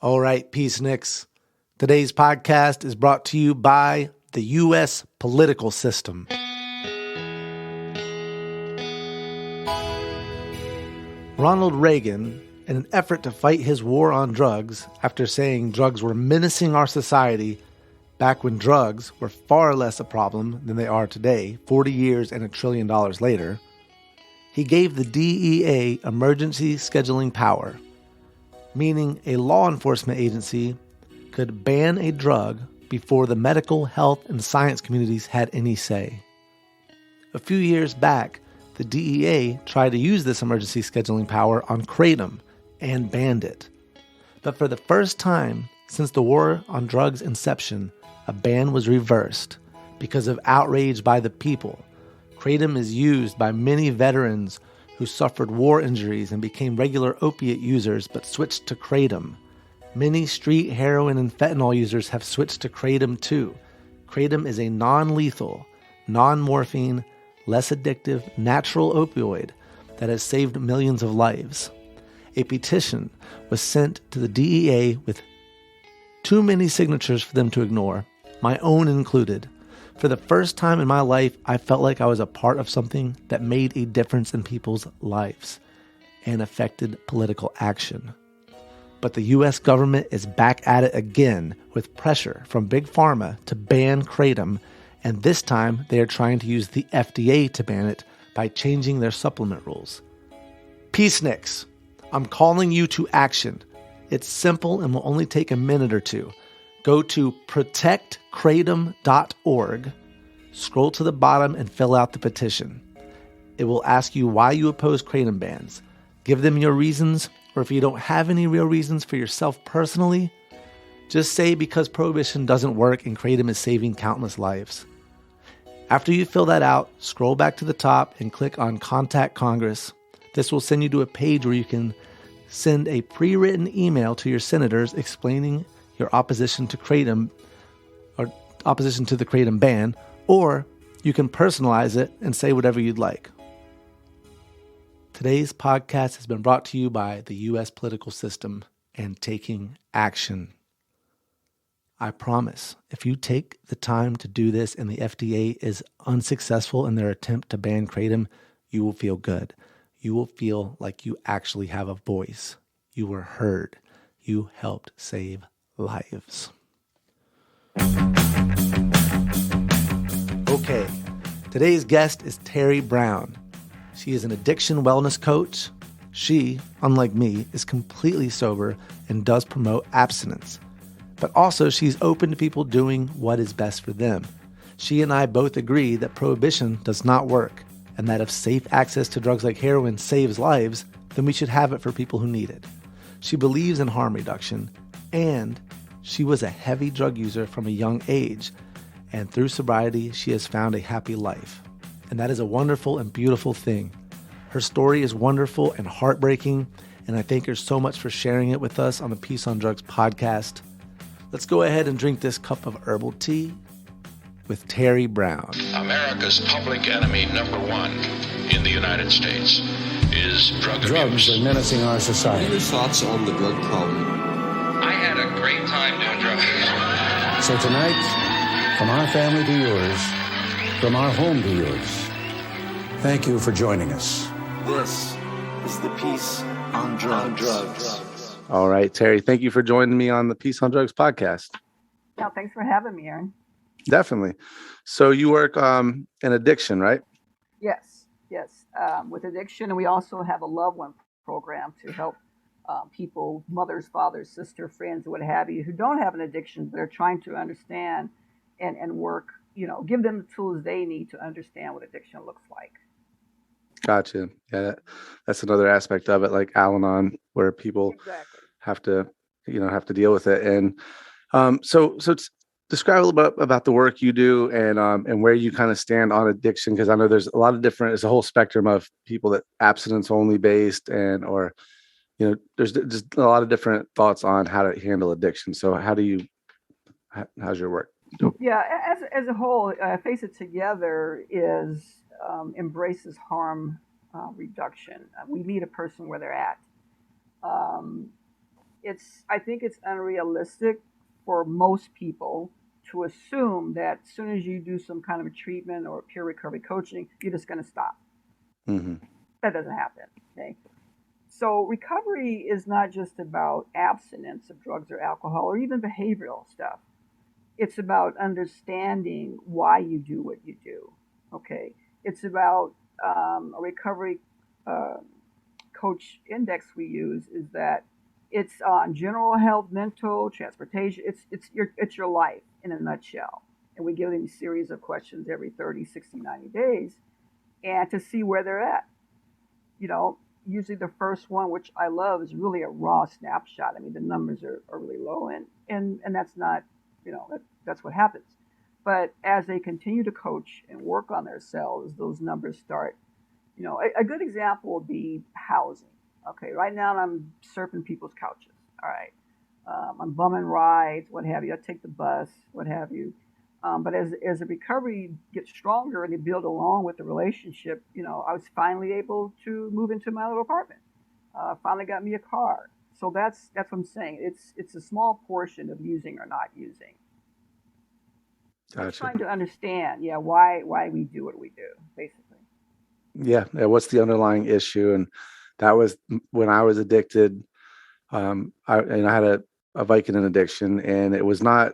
All right, Peaceniks. Today's podcast is brought to you by the U.S. political system. Ronald Reagan, in an effort to fight his war on drugs after saying drugs were menacing our society back when drugs were far less a problem than they are today, 40 years and $1 trillion later, he gave the DEA emergency scheduling power, meaning a law enforcement agency could ban a drug before the medical, health, and science communities had any say. A few years back, the DEA tried to use this emergency scheduling power on kratom and banned it. But for the first time since the war on drugs' inception, a ban was reversed because of outrage by the people. Kratom is used by many veterans who suffered war injuries and became regular opiate users but switched to kratom. Many street heroin and fentanyl users have switched to kratom too. Kratom is a non-lethal, non-morphine, less addictive, natural opioid that has saved millions of lives. A petition was sent to the DEA with too many signatures for them to ignore, my own included. For the first time in my life, I felt like I was a part of something that made a difference in people's lives and affected political action. But the U.S. government is back at it again with pressure from Big Pharma to ban kratom, and this time they are trying to use the FDA to ban it by changing their supplement rules. Peaceniks, I'm calling you to action. It's simple and will only take a minute or two. Go to protectkratom.org, scroll to the bottom and fill out the petition. It will ask you why you oppose kratom bans. Give them your reasons, or if you don't have any real reasons for yourself personally, just say because prohibition doesn't work and kratom is saving countless lives. After you fill that out, scroll back to the top and click on Contact Congress. This will send you to a page where you can send a pre-written email to your senators explaining your opposition to kratom or opposition to the kratom ban, or you can personalize it and say whatever you'd like. Today's podcast has been brought to you by the U.S. political system and taking action. I promise, if you take the time to do this and the FDA is unsuccessful in their attempt to ban kratom, you will feel good. You will feel like you actually have a voice. You were heard. You helped save lives. Okay, today's guest is Terri Brown. She is an addiction wellness coach. She, unlike me, is completely sober and does promote abstinence. But also she's open to people doing what is best for them. She and I both agree that prohibition does not work, and that if safe access to drugs like heroin saves lives, then we should have it for people who need it. She believes in harm reduction, and she was a heavy drug user from a young age, and through sobriety, she has found a happy life. And that is a wonderful and beautiful thing. Her story is wonderful and heartbreaking, and I thank her so much for sharing it with us on the Peace on Drugs podcast. Let's go ahead and drink this cup of herbal tea with Terri Brown. America's public enemy number one in the United States is drug abuse. Drugs are menacing our society. Any thoughts on the drug problem? I had a great time doing drugs. So tonight, from our family to yours, from our home to yours, thank you for joining us. This is the Peace on Drugs. All right, Terri, thank you for joining me on the Peace on Drugs podcast. Yeah, thanks for having me, Aaron. Definitely. So you work in addiction, right? Yes. With addiction, and we also have a loved one program to help people, mothers, fathers, sister, friends, what have you, who don't have an addiction, but are trying to understand and work, give them the tools they need to understand what addiction looks like. Gotcha. Yeah, that's another aspect of it, like Al-Anon, where people have to deal with it. And so describe a little bit about the work you do and where you kind of stand on addiction, because I know there's a lot of there's a whole spectrum of people that abstinence only based or there's just a lot of different thoughts on how to handle addiction. So how's your work? Yeah, as a whole, Face It Together embraces harm reduction. We meet a person where they're at. I think it's unrealistic for most people to assume that as soon as you do some kind of a treatment or peer recovery coaching, you're just going to stop. Hmm. That doesn't happen. Okay. So recovery is not just about abstinence of drugs or alcohol or even behavioral stuff. It's about understanding why you do what you do. Okay. It's about a recovery uh, coach index we use is that it's on general health, mental, transportation. It's your life in a nutshell. And we give them a series of questions every 30, 60, 90 days and to see where they're at. You know, usually the first one, which I love, is really a raw snapshot. I mean, the numbers are really low, and that's not, that's what happens. But as they continue to coach and work on themselves, those numbers start. A good example would be housing. Okay, right now I'm surfing people's couches. All right, I'm bumming rides, what have you. I take the bus, what have you. But as the recovery gets stronger and they build along with the relationship, I was finally able to move into my little apartment. Finally got me a car. So that's what I'm saying. It's a small portion of using or not using. Just Gotcha. trying to understand, yeah, why we do what we do, basically. Yeah. What's the underlying issue? And that was when I was addicted. I had a Vicodin addiction, and it was not.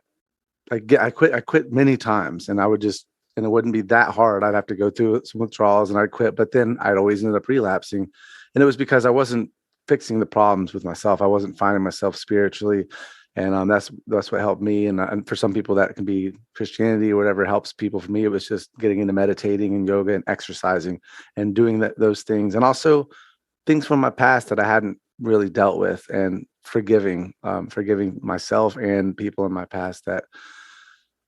I quit many times, and and it wouldn't be that hard. I'd have to go through some withdrawals and I'd quit, but then I'd always end up relapsing. And it was because I wasn't fixing the problems with myself. I wasn't finding myself spiritually. And that's what helped me. And for some people that can be Christianity or whatever helps people. For me, it was just getting into meditating and yoga and exercising and doing those things. And also things from my past that I hadn't really dealt with, and forgiving myself and people in my past that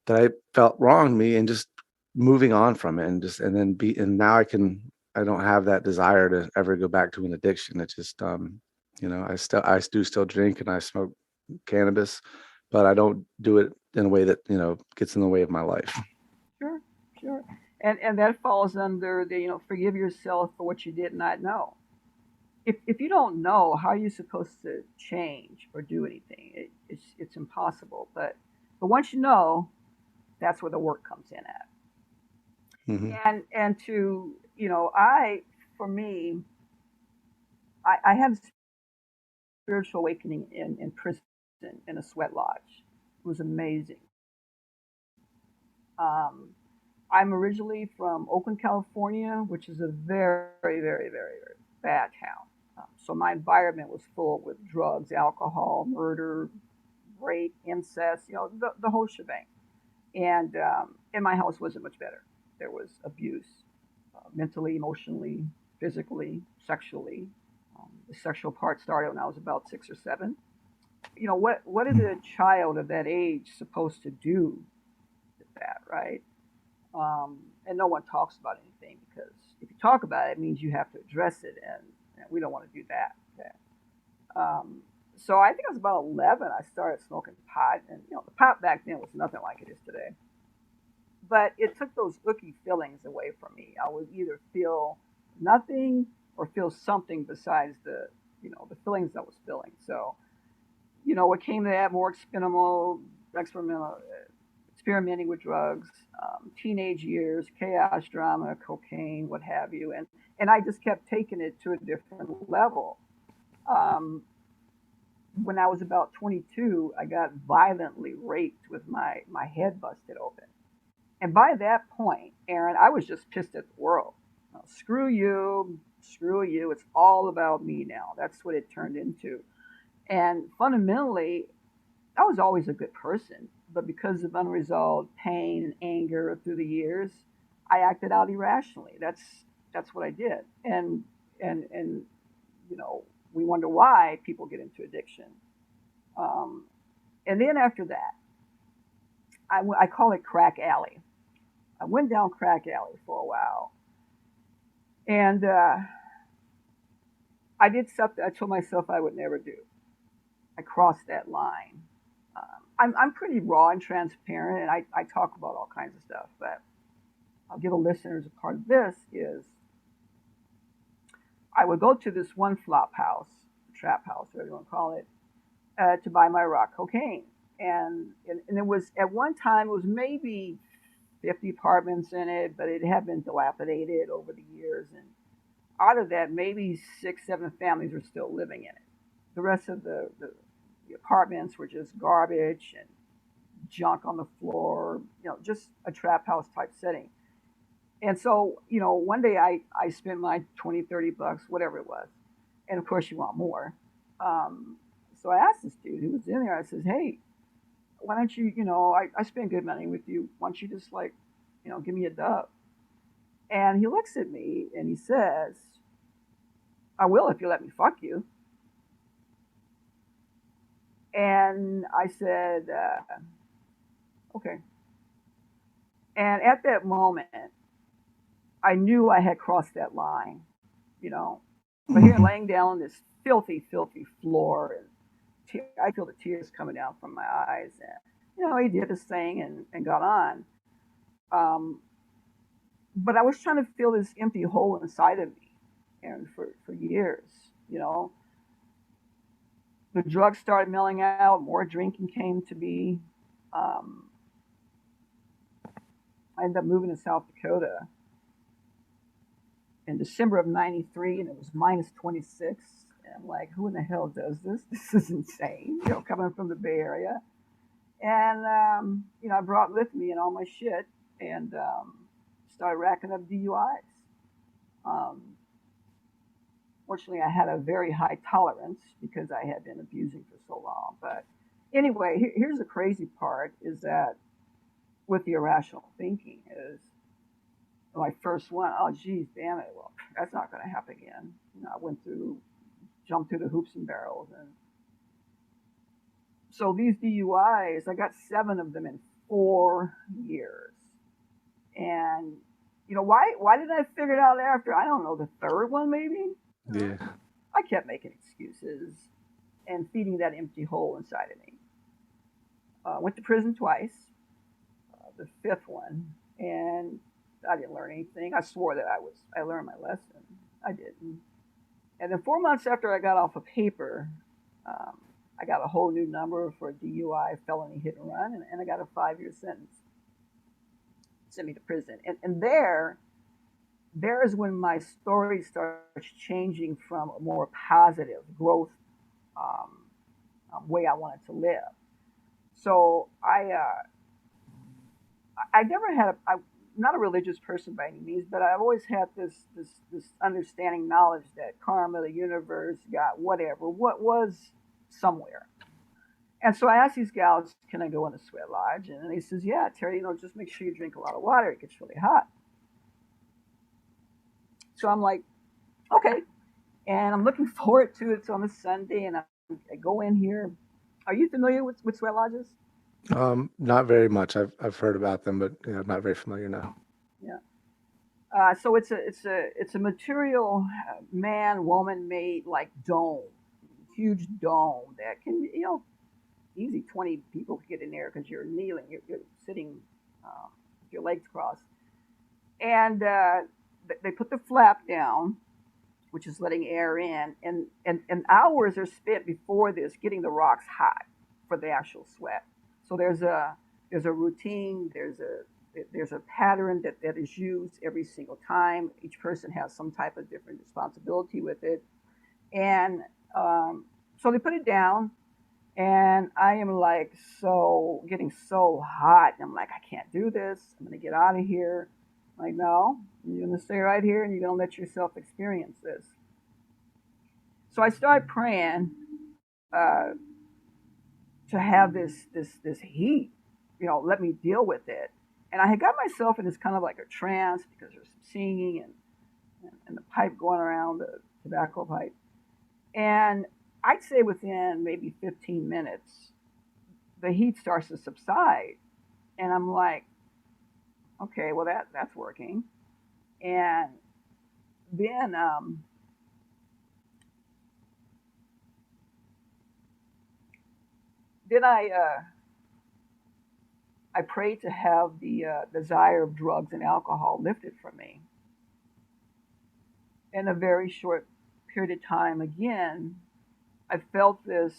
I felt wronged me, and just moving on from it, and now I don't have that desire to ever go back to an addiction. It just I do still drink and I smoke cannabis, but I don't do it in a way that, gets in the way of my life. Sure, sure. And that falls under the, forgive yourself for what you did not know. If you don't know, how are you supposed to change or do anything? It's impossible. But once you know, that's where the work comes in at. Hmm. And to, I, for me, I had a spiritual awakening in prison in a sweat lodge. It was amazing. Um, I'm originally from Oakland, California, which is a very, very, very, very bad town. So my environment was full with drugs, alcohol, murder, rape, incest, the whole shebang. And my house wasn't much better. There was abuse, mentally, emotionally, physically, sexually. The sexual part started when I was about 6 or 7. What is a child of that age supposed to do with that, right? And no one talks about anything because if you talk about it, it means you have to address it, and we don't want to do that. Okay? So I think I was about 11. I started smoking pot, and the pot back then was nothing like it is today. But it took those icky feelings away from me. I would either feel nothing or feel something besides the feelings I was feeling. So what came to that, more experimenting with drugs, teenage years, chaos, drama, cocaine, what have you, and I just kept taking it to a different level. Um, when I was about 22, I got violently raped with my head busted open. And by that point, Aaron, I was just pissed at the world. Screw you, screw you. It's all about me now. That's what it turned into. And fundamentally, I was always a good person, but because of unresolved pain and anger through the years, I acted out irrationally. That's what I did, and we wonder why people get into addiction. Um, and then after that, I call it crack alley. I went down crack alley for a while, and I did something I told myself I would never do. I crossed that line. I'm pretty raw and transparent, and I talk about all kinds of stuff, but I'll give the listeners a part of this is I would go to this one flop house, trap house, whatever you want to call it, to buy my rock cocaine. And it was, at one time, it was maybe 50 apartments in it, but it had been dilapidated over the years. And out of that, maybe 6, 7 families were still living in it. The rest of the apartments were just garbage and junk on the floor, just a trap house type setting. And so, one day I spent my 20, 30 bucks, whatever it was. And of course, you want more. So I asked this dude who was in there, I says, hey, why don't you, I spend good money with you. Why don't you just give me a dub? And he looks at me and he says, I will if you let me fuck you. And I said, okay. And at that moment, I knew I had crossed that line, But here, laying down on this filthy, filthy floor, and I feel the tears coming down from my eyes. And, he did his thing and got on. But I was trying to fill this empty hole inside of me, and for years, The drugs started melting out. More drinking came to be. I ended up moving to South Dakota in December of '93, and it was minus 26. And I'm like, who in the hell does this? This is insane, coming from the Bay Area. And, I brought with me and all my shit and started racking up DUIs. Fortunately, I had a very high tolerance because I had been abusing for so long. But anyway, here's the crazy part is that with the irrational thinking is my first one, oh, geez, damn it. Well, that's not going to happen again. I jumped through the hoops and barrels. And so these DUIs, I got 7 of them in 4 years. And, why did I figure it out after? I don't know, the third one maybe? Yeah. I kept making excuses and feeding that empty hole inside of me. Went to prison twice, the 5th one, and I didn't learn anything. I swore that I learned my lesson. I didn't. And then 4 months after I got off of paper, I got a whole new number for DUI, felony hit and run, and I got a 5-year sentence. Sent me to prison. And there is when my story starts changing from a more positive growth way I wanted to live. So I never had I'm not a religious person by any means, but I've always had this understanding knowledge that karma, the universe, God, whatever, what was somewhere. And so I asked these gals, can I go in the sweat lodge? And he says, yeah, Terry, just make sure you drink a lot of water. It gets really hot. So I'm like, okay. And I'm looking forward to it. It's on a Sunday, and I go in here. Are you familiar with sweat lodges? Not very much. I've heard about them, but I'm not very familiar now. Yeah. So it's a material man woman made like dome, huge dome that can easy 20 people could get in there because you're kneeling, you're sitting with your legs crossed, and they put the flap down, which is letting air in, and hours are spent before this getting the rocks hot for the actual sweat. So there's a routine, there's a pattern that is used every single time. Each person has some type of different responsibility with it, and so they put it down, and I am like getting so hot, and I'm like, I can't do this. I'm gonna get out of here. I'm like, no, you're gonna stay right here, and you're gonna let yourself experience this. So I started praying to have this heat, let me deal with it. And I had got myself in this kind of like a trance because there's some singing and the pipe going around, the tobacco pipe. And I'd say within maybe 15 minutes, the heat starts to subside. And I'm like, okay, well, that's working. And then I prayed to have the desire of drugs and alcohol lifted from me. In a very short period of time, again, I felt this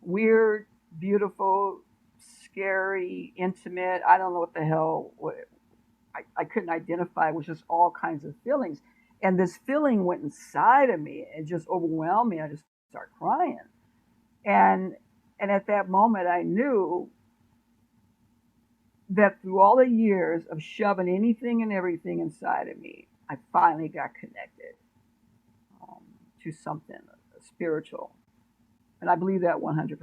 weird, beautiful, scary, intimate. I don't know what the hell. I couldn't identify. It was just all kinds of feelings. And this feeling went inside of me and just overwhelmed me. I just started crying. And and at that moment, I knew that through all the years of shoving anything and everything inside of me, I finally got connected um, to something spiritual. And I believe that 100%.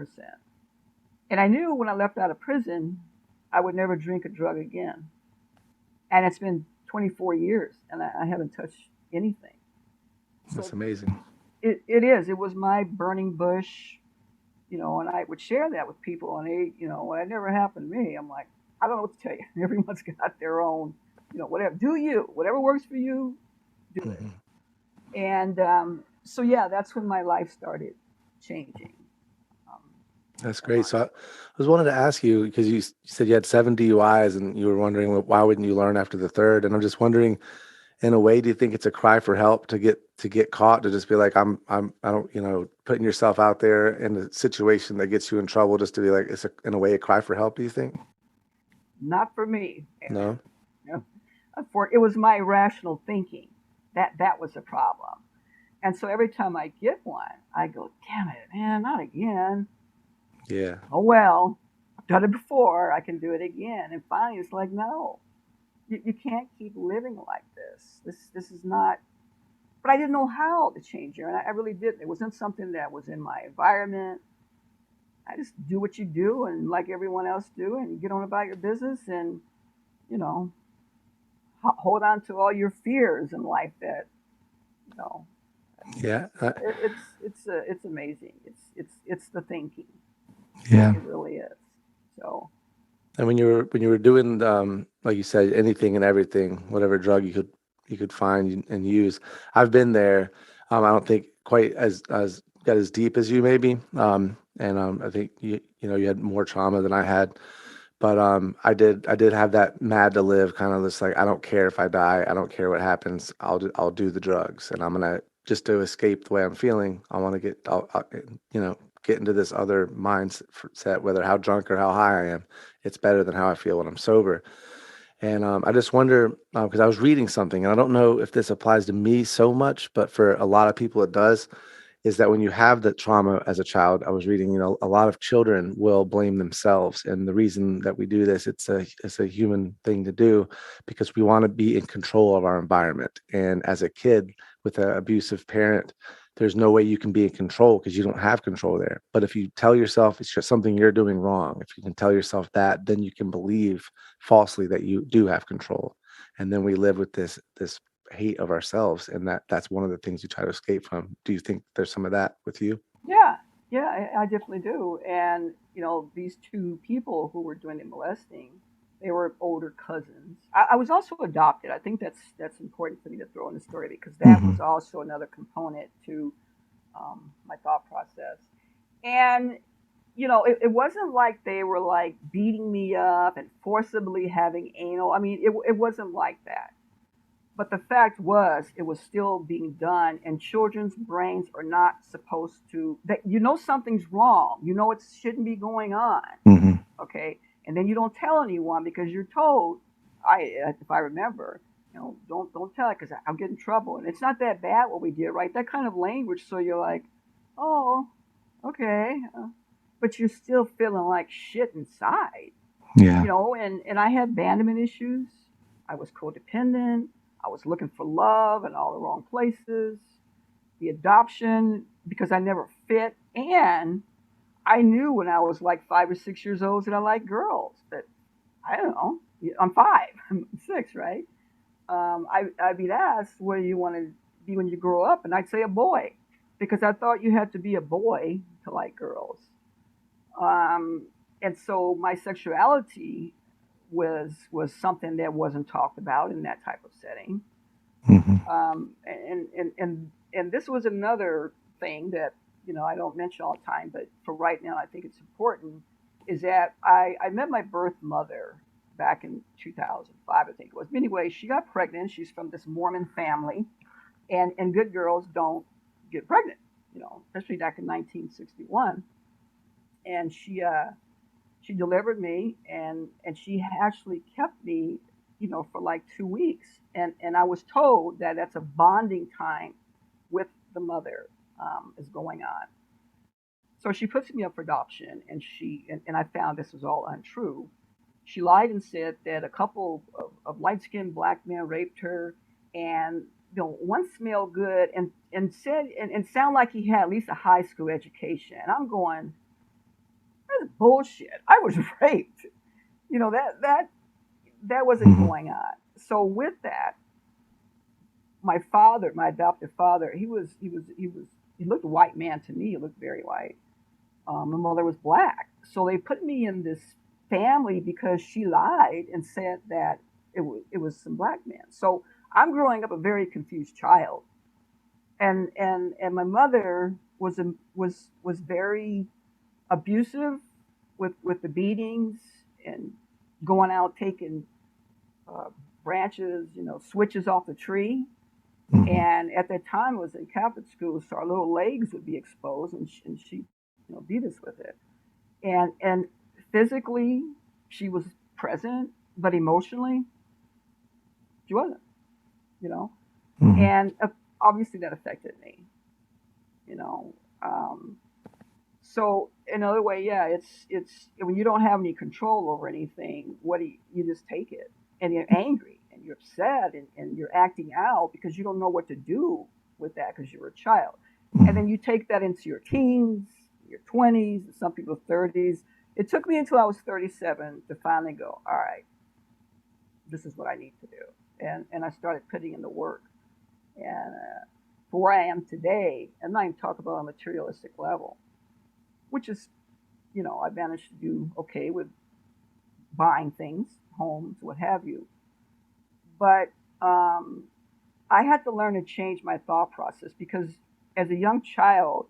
And I knew when I left out of prison, I would never drink a drug again. And it's been 24 years and I haven't touched anything. That's So amazing. it is. It was my burning bush, and I would share that with people. And when it never happened to me, I'm like, I don't know what to tell you. Everyone's got their own, whatever. Do you, whatever works for you, do it. Hmm. And so, yeah, that's when my life started changing. Um, That's a great. lot. So I was wanted to ask you because you said you had 7 DUIs and you were wondering why wouldn't you learn after the third? And I'm just wondering, in a way, do you think it's a cry for help to get caught, to just be like, I don't, putting yourself out there in a situation that gets you in trouble, just to be like, in a way a cry for help, do you think? Not for me, Aaron. No? You for it was my irrational thinking that was the problem. And so every time I get one, I go, damn it, man, not again. Yeah. Oh well, I've done it before. I can do it again. And finally, it's like, no, you can't keep living like this. This is not. But I didn't know how to change it, and I really didn't. It wasn't something that was in my environment. I just do what you do, and like everyone else do, and you get on about your business, and you know, hold on to all your fears in life. That you know, Yeah. it's amazing. It's the thinking. Yeah. It really is. So And when you were doing, like you said, anything and everything, whatever drug you could find and use, I've been there. I don't think quite as got as deep as you maybe. And I think you had more trauma than I had. But I did have that mad to live kind of this, like, I don't care if I die, I don't care what happens, I'll do the drugs, and I'm gonna, just to escape the way I'm feeling. I want to get into this other mindset, whether how drunk or how high I am. It's better than how I feel when I'm sober. And I just wonder, because I was reading something, and I don't know if this applies to me so much, but for a lot of people it does, is that when you have the trauma as a child, I was reading, a lot of children will blame themselves. And the reason that we do this, it's a human thing to do, because we want to be in control of our environment. And as a kid with an abusive parent, there's no way you can be in control because you don't have control there. But if you tell yourself it's just something you're doing wrong, if you can tell yourself that, then you can believe falsely that you do have control. And then we live with this hate of ourselves, and that's one of the things you try to escape from. Do you think there's some of that with you? yeah, yeah, I definitely do. And these two people who were doing the molesting, they were older cousins. I was also adopted. I think that's important for me to throw in the story because that Hmm. was also another component to my thought process. And it wasn't like they were like beating me up and forcibly having anal. I mean, it wasn't like that. But the fact was, it was still being done, and children's brains are not supposed to. That something's wrong. It shouldn't be going on. Hmm. Okay, and then you don't tell anyone because you're told. If I remember, don't tell it because I'll get in trouble. And it's not that bad what we did, right? That kind of language. So you're like, oh, okay, but you're still feeling like shit inside. Yeah. And I had abandonment issues. I was codependent. I was looking for love in all the wrong places. The adoption, because I never fit. And I knew when I was like 5 or 6 years old that I liked girls. But I don't know. I'm five, I'm six, right? I'd be asked, what do you want to be when you grow up? And I'd say a boy, because I thought you had to be a boy to like girls. Um, and so my sexuality was something that wasn't talked about in that type of setting. Hmm. And this was another thing that I don't mention all the time, but for right now I think it's important. Is that I met my birth mother back in 2005, I think it was. Anyway, she got pregnant. She's from this Mormon family, and good girls don't get pregnant, especially back in 1961. and she delivered me, and she actually kept me, for like 2 weeks, and I was told that that's a bonding time with the mother, is going on. So she puts me up for adoption, and I found this was all untrue. She lied and said that a couple of light-skinned black men raped her, and one smelled good and said and sounded like he had at least a high school education. And I'm going, that's bullshit. I was raped. That wasn't Hmm. going on. So with that, my father, my adoptive father, he looked a white man to me. He looked very white. My mother was black, so they put me in this family because she lied and said that it was some black men. So I'm growing up a very confused child, and my mother was very abusive with the beatings and going out taking uh, branches, switches off the tree. Hmm. And at that time, it was in Catholic school, so our little legs would be exposed, and she, beat us with it. And physically, she was present, but emotionally, she wasn't. You know, Hmm. and obviously that affected me. You know, um, so another way, yeah, it's when you don't have any control over anything, what do you just take it, and you're angry and you're upset and you're acting out because you don't know what to do with that because you're a child, and Hmm. then you take that into your teens, your 20s, some people 30s. It took me until I was 37 to finally go, all right, this is what I need to do, and I started putting in the work, and for where I am today, I'm not even talking about a materialistic level, which is, I managed to do okay with buying things, homes, what have you. But I had to learn to change my thought process because as a young child,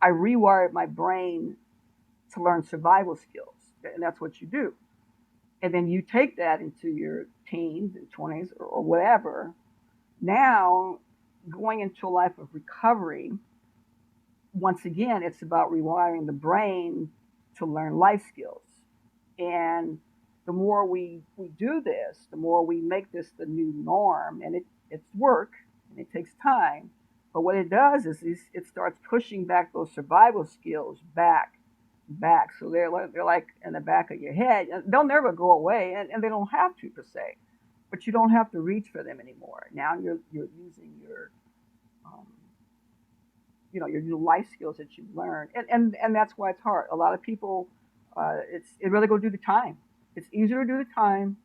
I rewired my brain to learn survival skills. And that's what you do. And then you take that into your teens and 20s or whatever. Now, going into a life of recovery, once again, it's about rewiring the brain to learn life skills. And the more we do this, the more we make this the new norm, and it's work and it takes time. But what it does is it starts pushing back those survival skills back. So they're like in the back of your head. They'll never go away, and they don't have to per se. But you don't have to reach for them anymore. Now you're using um, your new life skills that you've learned, and that's why it's hard. A lot of people, it really go do the time. It's easier to do the time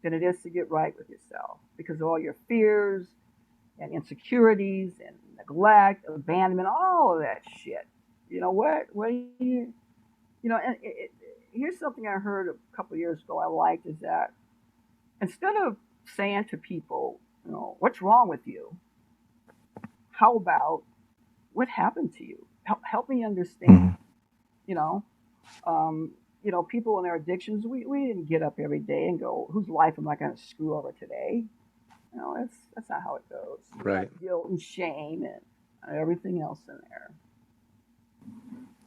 than it is to get right with yourself because of all your fears and insecurities and neglect, abandonment, all of that shit. You know what? What do and here's something I heard a couple of years ago. I liked is that instead of saying to people, what's wrong with you? How about what happened to you? Help me understand. Hmm. You know, people in their addictions, we didn't get up every day and go, whose life am I going to screw over today? That's not how it goes. You got Right. guilt and shame and everything else in there.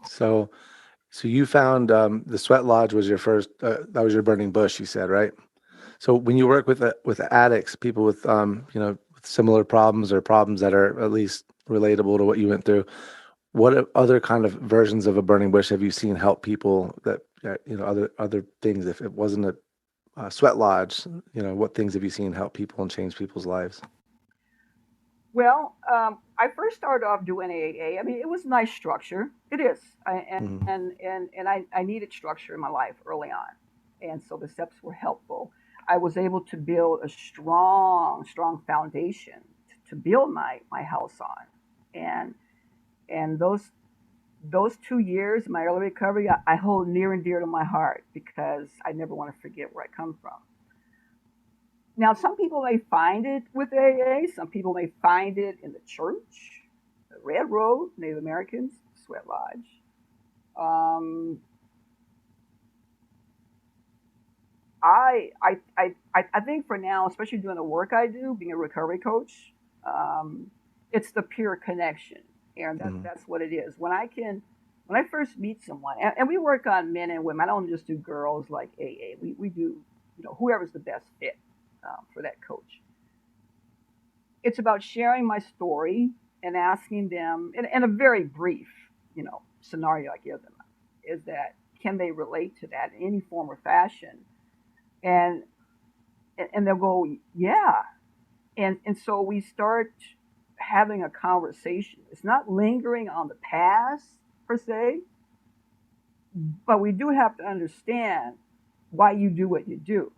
So, so you found the Sweat Lodge was your first. That was your burning bush, you said, right? So when you work with addicts, people with with similar problems or problems that are at least relatable to what you went through, what other kind of versions of a burning bush have you seen help people that other things? If it wasn't a Sweat Lodge, what things have you seen help people and change people's lives? Well, I first started off doing AA. I mean, it was nice structure. It is, Hmm. and I needed structure in my life early on, and so the steps were helpful. I was able to build a strong foundation to build my house on, and and those 2 years in my early recovery, I hold near and dear to my heart because I never want to forget where I come from. Now, some people may find it with AA. Some people may find it in the church, the Red Road, Native Americans, Sweat Lodge. Um, I think for now, especially doing the work I do, being a recovery coach, um, it's the pure connection, and Hmm. that's what it is. When I can when I first meet someone, and we work on men and women. I don't just do girls like AA. We do, whoever's the best fit for that coach. It's about sharing my story and asking them in a very brief, scenario I give them is that can they relate to that in any form or fashion? And and they'll go, yeah. And so we start having a conversation. It's not lingering on the past per se, but we do have to understand why you do what you do.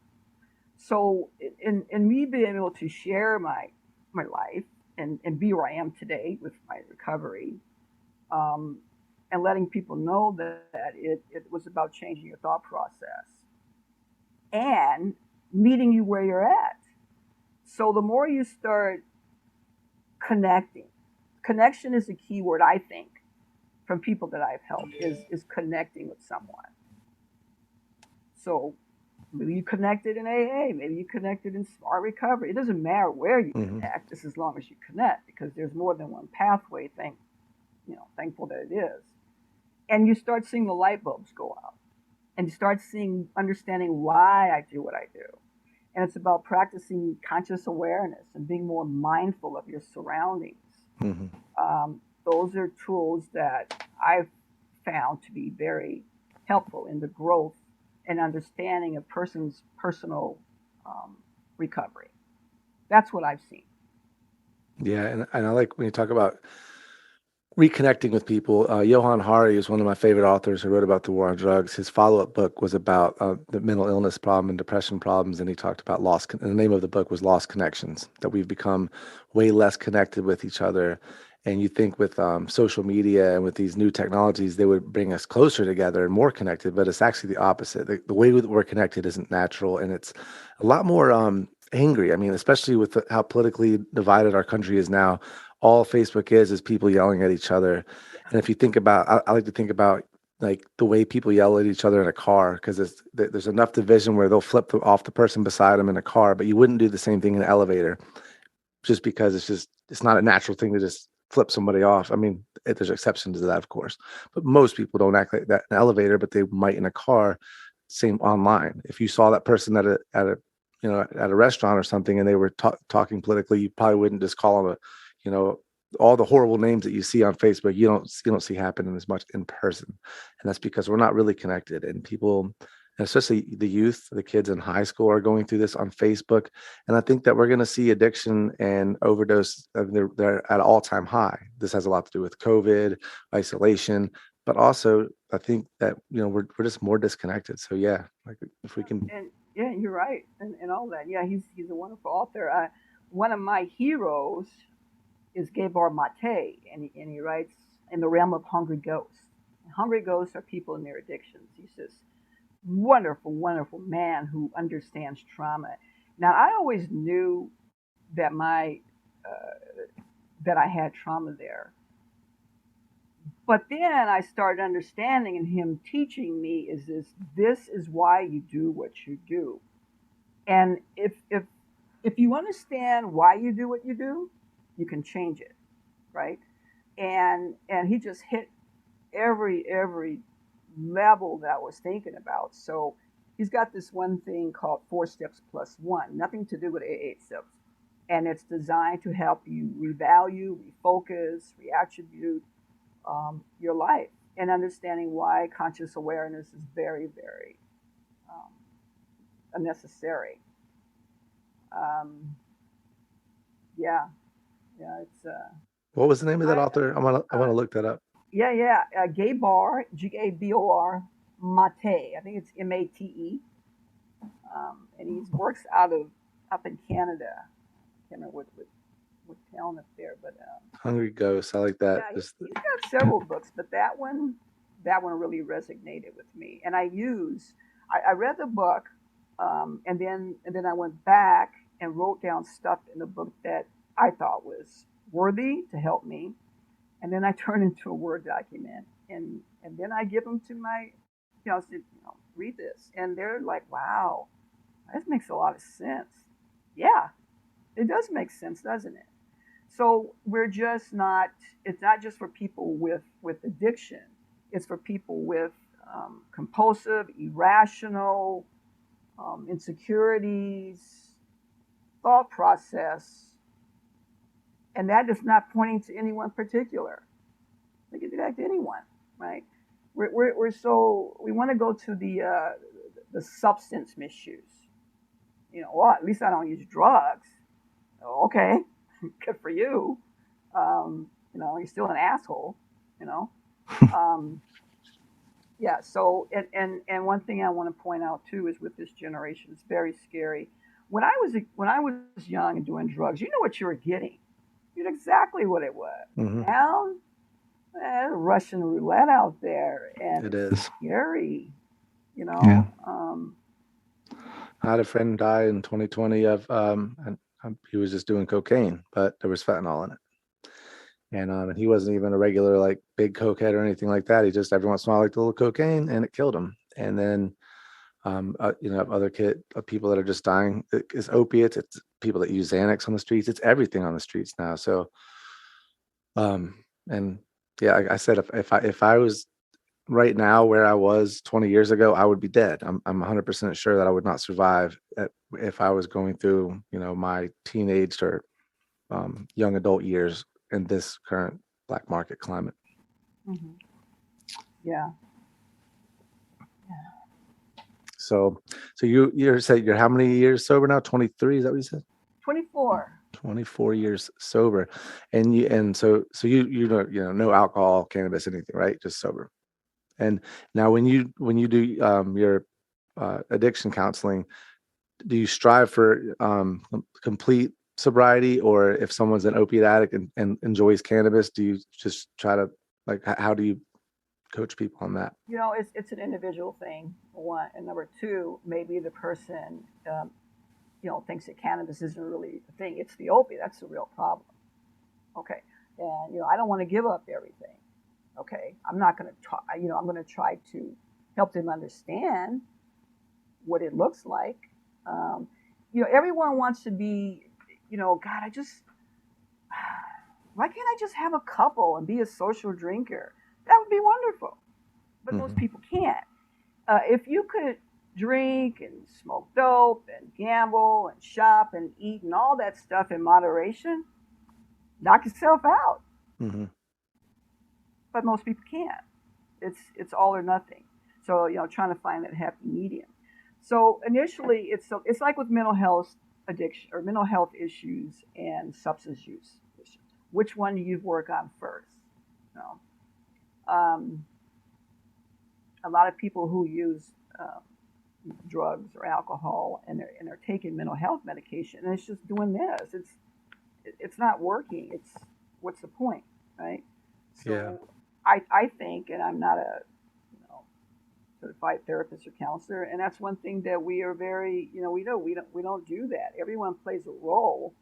So in me being able to share my life and be where I am today with my recovery, um, and letting people know that it was about changing your thought process and meeting you where you're at. So the more you start connecting, connection is a key word, I think, from people that I've helped is connecting with someone. So maybe you connected in AA, maybe you connected in Smart Recovery. It doesn't matter where you Hmm. connect, just as long as you connect, because there's more than one pathway. Thankful that it is. And you start seeing the light bulbs go out, and you start understanding why I do what I do. And it's about practicing conscious awareness and being more mindful of your surroundings. Hmm. Those are tools that I've found to be very helpful in the growth and understanding a person's personal um, recovery. That's what I've seen. Yeah, and I like when you talk about reconnecting with people. Johann Hari is one of my favorite authors who wrote about the war on drugs. His follow-up book was about the mental illness problem and depression problems, and he talked about and the name of the book was Lost Connections, that we've become way less connected with each other. And you think with social media and with these new technologies, they would bring us closer together and more connected, but it's actually the opposite. The way that we're connected isn't natural, and it's a lot more angry. I mean, especially with how politically divided our country is now, all Facebook is people yelling at each other. And if you think about, I like to think about like the way people yell at each other in a car, because there's enough division where they'll flip off the person beside them in a car, but you wouldn't do the same thing in an elevator, just because it's not a natural thing to just flip somebody off. I mean, there's exceptions to that, of course, but most people don't act like that in an elevator, but they might in a car. Same online. If you saw that person at a restaurant or something, and they were talking politically, you probably wouldn't just call them you know, all the horrible names that you see on Facebook. You don't see happening as much in person, and that's because we're not really connected. And people, and especially the youth, the kids in high school, are going through this on Facebook. And I think that we're going to see addiction and overdose. They're at an all-time high. This has a lot to do with COVID, isolation, but also I think that we're just more disconnected. So yeah, like if we can. And yeah, you're right, and all that. Yeah, he's a wonderful author. One of my heroes is Gabor Mate, and he writes in the realm of hungry ghosts. Hungry ghosts are people in their addictions. He's this wonderful, wonderful man who understands trauma. Now, I always knew that my that I had trauma there, but then I started understanding, and him teaching me is this is why you do what you do. And if you understand why you do what you do, you can change it, right? And he just hit every level that I was thinking about. So he's got this one thing called 4 steps plus one, nothing to do with AA steps. And it's designed to help you revalue, refocus, reattribute your life, and understanding why conscious awareness is very, very necessary. Um, yeah, yeah, it's What was the name of that I author? I want to look that up. yeah, yeah, Gabor, Gabor Mate. I think it's Mate. And he works up in Canada. I can't remember what town up there, but Hungry Ghost. I like that. yeah, Just he's got several books, but that one really resonated with me. And I read the book, and then I went back and wrote down stuff in the book that I thought was worthy to help me, and then I turn into a Word document, and then I give them to my, say, read this, and they're like, wow, this makes a lot of sense. Yeah, it does make sense, doesn't it? So we're just not. It's not just for people with addiction. It's for people with compulsive, irrational insecurities, thought process, and that is not pointing to anyone particular. They can do that to anyone, right? We're so we want to go to the substance misuse. Well, at least I don't use drugs. Okay, good for you. You're still an asshole. You know. Yeah. So and one thing I want to point out too is with this generation, it's very scary. When I was young and doing drugs, you know what you were getting. You knew exactly what it was. Mm-hmm. Now, Russian roulette out there, and It it's is. scary. Yeah. I had a friend die in 2020 of he was just doing cocaine, but there was fentanyl in it. And he wasn't even a regular like big cokehead or anything like that. He just every once in a while liked a little cocaine, and it killed him. And then other people that are just dying. It's opiates. It's people that use Xanax on the streets. It's everything on the streets now. So, and yeah, I said if I was right now where I was 20 years ago, I would be dead. I'm 100% sure that I would not survive if I was going through my teenage or young adult years in this current black market climate. Mm-hmm. Yeah. So you said you're how many years sober now? 23, is that what you said? 24. 24 years sober. And so you don't, no alcohol, cannabis, anything, right? Just sober. And now when you do your addiction counseling, do you strive for complete sobriety, or if someone's an opiate addict and enjoys cannabis, do you just try to how do you coach people on that? It's an individual thing, one, and number two, maybe the person thinks that cannabis isn't really a thing. It's the opiate that's the real problem. Okay, and I don't want to give up everything. Okay, I'm not going to try. I'm going to try to help them understand what it looks like. Everyone wants to be. God, why can't I just have a couple and be a social drinker? That would be wonderful. But most people can't. If you could drink and smoke dope and gamble and shop and eat and all that stuff in moderation, knock yourself out. Mm-hmm. But most people can't. It's all or nothing. So trying to find that happy medium. So initially, it's like with mental health addiction or mental health issues and substance use issues. Which one do you work on first? A lot of people who use drugs or alcohol and they're taking mental health medication, and it's just doing this. It's not working. What's the point, right? So yeah. I think, and I'm not a certified therapist or counselor, and that's one thing that we are very we don't do that. Everyone plays a role,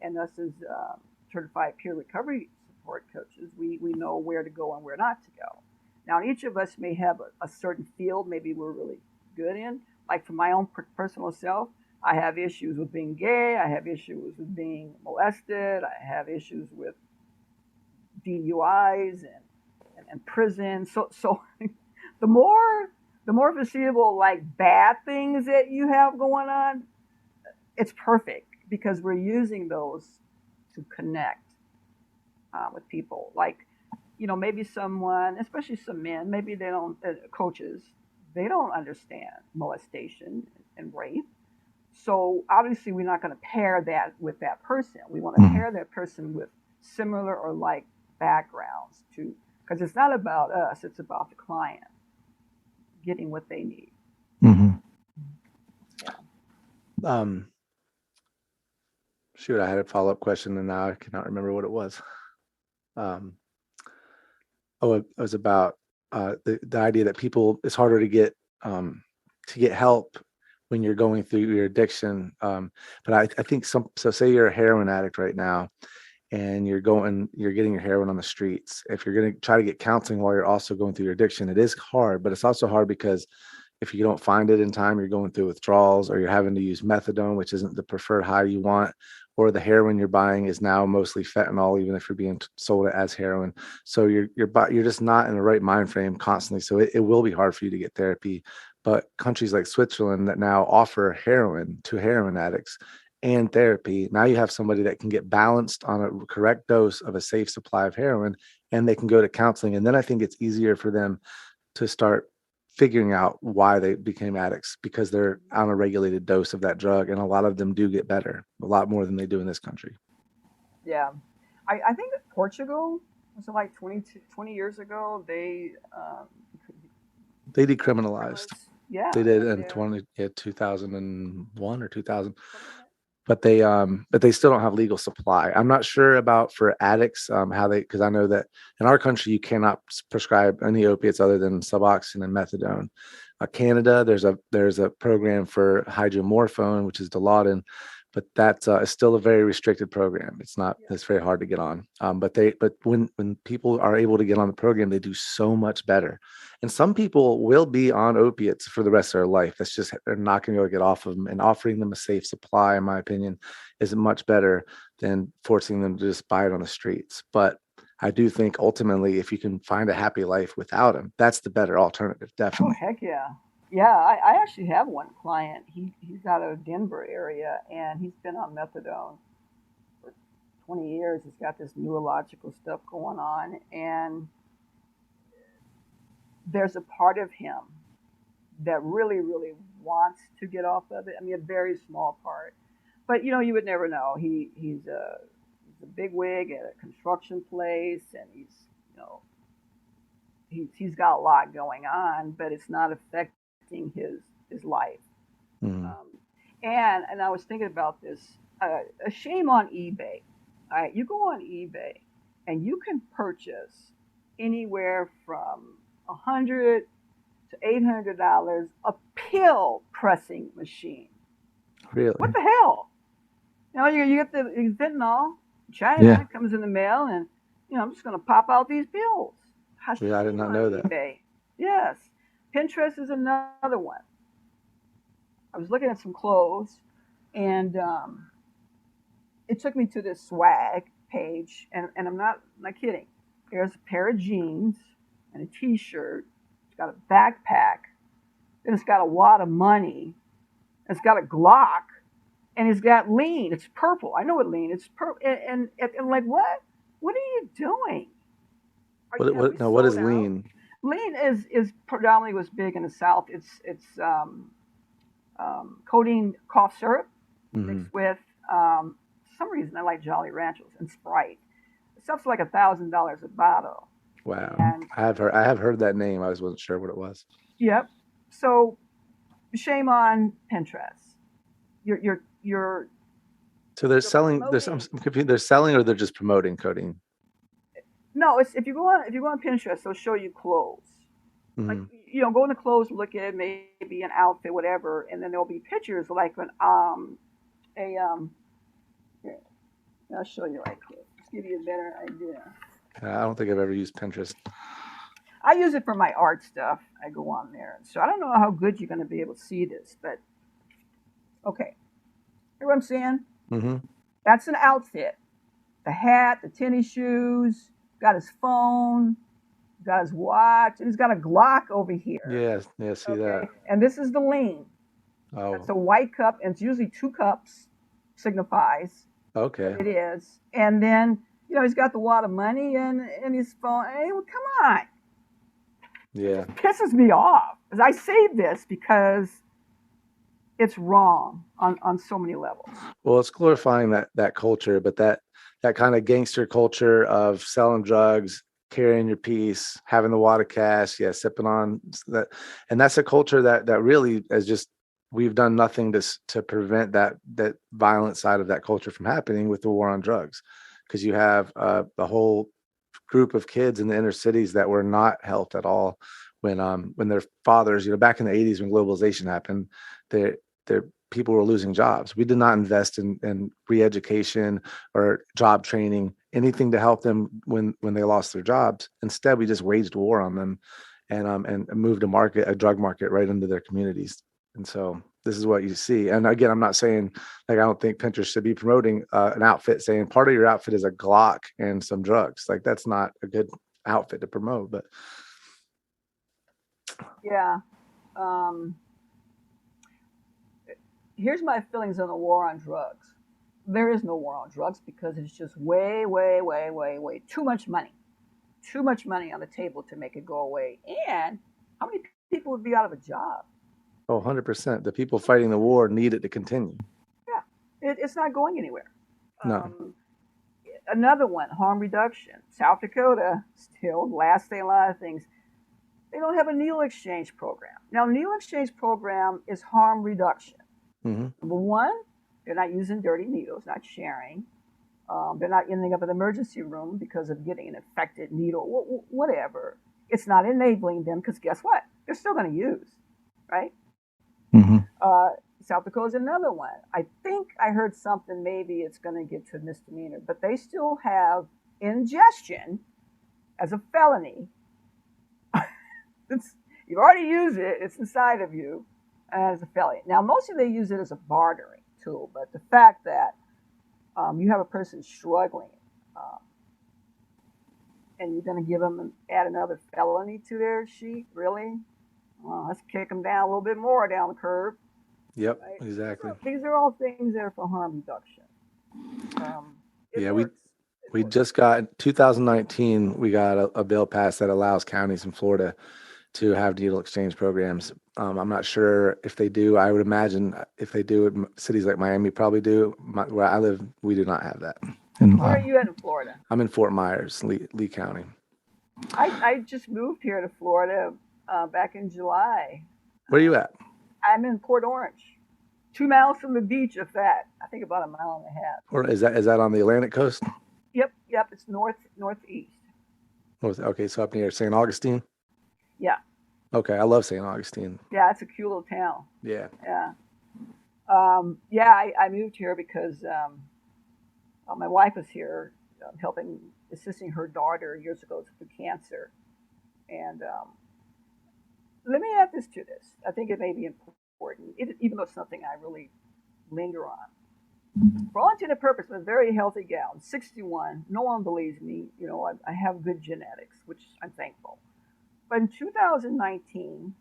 and us as certified peer recovery support coaches, we know where to go and where not to go. Now, each of us may have a certain field maybe we're really good in. Like for my own personal self, I have issues with being gay. I have issues with being molested. I have issues with DUIs and prison. So the more foreseeable bad things that you have going on, it's perfect because we're using those to connect with people. Maybe someone, especially some men, maybe they don't, coaches, they don't understand molestation and rape. So obviously we're not going to pair that with that person. We want to pair that person with similar or like backgrounds because it's not about us, it's about the client getting what they need. Mm-hmm. Yeah. Shoot, I had a follow-up question and now I cannot remember what it was. It was about the idea that it's harder to get help when you're going through your addiction. But I think so say you're a heroin addict right now and you're getting your heroin on the streets. If you're going to try to get counseling while you're also going through your addiction, it is hard, but it's also hard because if you don't find it in time, you're going through withdrawals or you're having to use methadone, which isn't the preferred high you want, or the heroin you're buying is now mostly fentanyl, even if you're being sold it as heroin. So you're just not in the right mind frame constantly. So it will be hard for you to get therapy. But countries like Switzerland that now offer heroin to heroin addicts and therapy, now you have somebody that can get balanced on a correct dose of a safe supply of heroin, and they can go to counseling. And then I think it's easier for them to start figuring out why they became addicts, because they're on a regulated dose of that drug. And a lot of them do get better, a lot more than they do in this country. Yeah. I think that Portugal, was it like 20 years ago, They decriminalized. yeah, They did in yeah, 2001 or 2000. something like But they still don't have legal supply. I'm not sure about for addicts, how they, because I know that in our country you cannot prescribe any opiates other than Suboxone and methadone. Canada, there's a program for hydromorphone, which is Dilaudid, but that's still a very restricted program. It's very hard to get on. But when people are able to get on the program, they do so much better. And some people will be on opiates for the rest of their life. That's just, they're not going to be able to get off of them. And offering them a safe supply, in my opinion, is much better than forcing them to just buy it on the streets. But I do think ultimately, if you can find a happy life without them, that's the better alternative, that. Oh, definitely. heck yeah. Yeah, I actually have one client. He's out of Denver area, and he's been on methadone for 20 years. He's got this neurological stuff going on, and there's a part of him that really, really wants to get off of it. I mean, a very small part, but you would never know. He's a big wig at a construction place, and you know he's got a lot going on, but it's not affecting his life. Mm. And I was thinking about this. A shame on eBay. All right, you go on eBay, and you can purchase anywhere from $100 to $800 a pill pressing machine. Really? What the hell? You get the fentanyl. China Yeah. comes in the mail, and I'm just going to pop out these pills. Yeah, I did not know that. eBay. Yes, Pinterest is another one. I was looking at some clothes, and it took me to this swag page, and I'm not kidding. There's a pair of jeans and a T-shirt. It's got a backpack, and it's got a wad of money. It's got a Glock, and it's got lean. It's purple. I know what lean. It's purple. And I'm like, what? What are you doing? What is lean? Lean is predominantly was big in the South. It's codeine cough syrup mixed with for some reason I like Jolly Ranchers and Sprite. Stuff's like $1,000 a bottle. Wow. And I have heard that name. I wasn't sure what it was. Yep. So shame on Pinterest. You're So they're selling. I'm confused. They're selling, or they're just promoting codeine. No, it's if you go on Pinterest, they'll show you clothes. Mm-hmm. Like go in the clothes, look at maybe an outfit, whatever, and then there'll be pictures like here, I'll show you right quick. Just give you a better idea. I don't think I've ever used Pinterest. I use it for my art stuff. I go on there, so I don't know how good you're going to be able to see this, but okay. Hear what I'm saying? Mm-hmm. That's an outfit. The hat, the tennis shoes. Got his phone, got his watch, and he's got a Glock over here. Yes, yeah, see that. And this is the lean. Oh. It's a white cup, and it's usually 2 cups, signifies. Okay. It is. And then, he's got the wad of money and his phone. Hey, well, come on. Yeah. It pisses me off. As I say this because it's wrong on so many levels. Well, it's glorifying that culture, but that kind of gangster culture of selling drugs, carrying your piece, having the wad of cash, sipping on that, and that's a culture that really is just, we've done nothing to prevent that violent side of that culture from happening with the war on drugs, because you have the whole group of kids in the inner cities that were not helped at all when their fathers, back in the 80s when globalization happened, their people were losing jobs. We did not invest in re-education or job training, anything to help them when they lost their jobs. Instead, we just waged war on them and moved a drug market right into their communities. And so this is what you see. And again, I'm not saying like I don't think Pinterest should be promoting an outfit saying part of your outfit is a Glock and some drugs. Like that's not a good outfit to promote. But Yeah. Um, Here's my feelings on the war on drugs. There is no war on drugs because it's just way, way, way, way, way too much money. Too much money on the table to make it go away. And how many people would be out of a job? 100%, the people fighting the war need it to continue. Yeah, it's not going anywhere. No. Another one, harm reduction. South Dakota, still last day, a lot of things. They don't have a needle exchange program. Now, needle exchange program is harm reduction. Mm-hmm. Number one, they're not using dirty needles, not sharing. They're not ending up in the emergency room because of getting an infected needle, whatever. It's not enabling them because guess what? They're still going to use, right? Mm-hmm. South Dakota's another one. I think I heard something, maybe it's going to get to misdemeanor, but they still have ingestion as a felony. You've already used it, it's inside of you as a felony. Now, mostly they use it as a bartering tool, but the fact that you have a person struggling and you're going to give them add another felony to their sheet, really? Well, let's kick them down a little bit more down the curve. Yep, Right? exactly. So these are all things that are for harm reduction. Yeah, works. we just got 2019. We got a bill passed that allows counties in Florida to have needle exchange programs. I'm not sure if they do. I would imagine if they do, cities like Miami probably do. Where I live, we do not have that. Where are you at in Florida? I'm in Fort Myers, Lee County. I just moved here to Florida back in July. Where are you at? I'm in Port Orange, 2 miles from the beach, if that. I think about a mile and a half. Or is that on the Atlantic coast? Yep. It's northeast. Okay, so up near St. Augustine. Yeah. Okay, I love St. Augustine. Yeah, it's a cute little town. Yeah. Yeah. I moved here because my wife was here assisting her daughter years ago through cancer. And let me add this to this. I think it may be important, even though it's something I really linger on. For all intended purposes, I'm a very healthy gal. I'm 61. No one believes me. You know, I have good genetics, which I'm thankful. But in 2019,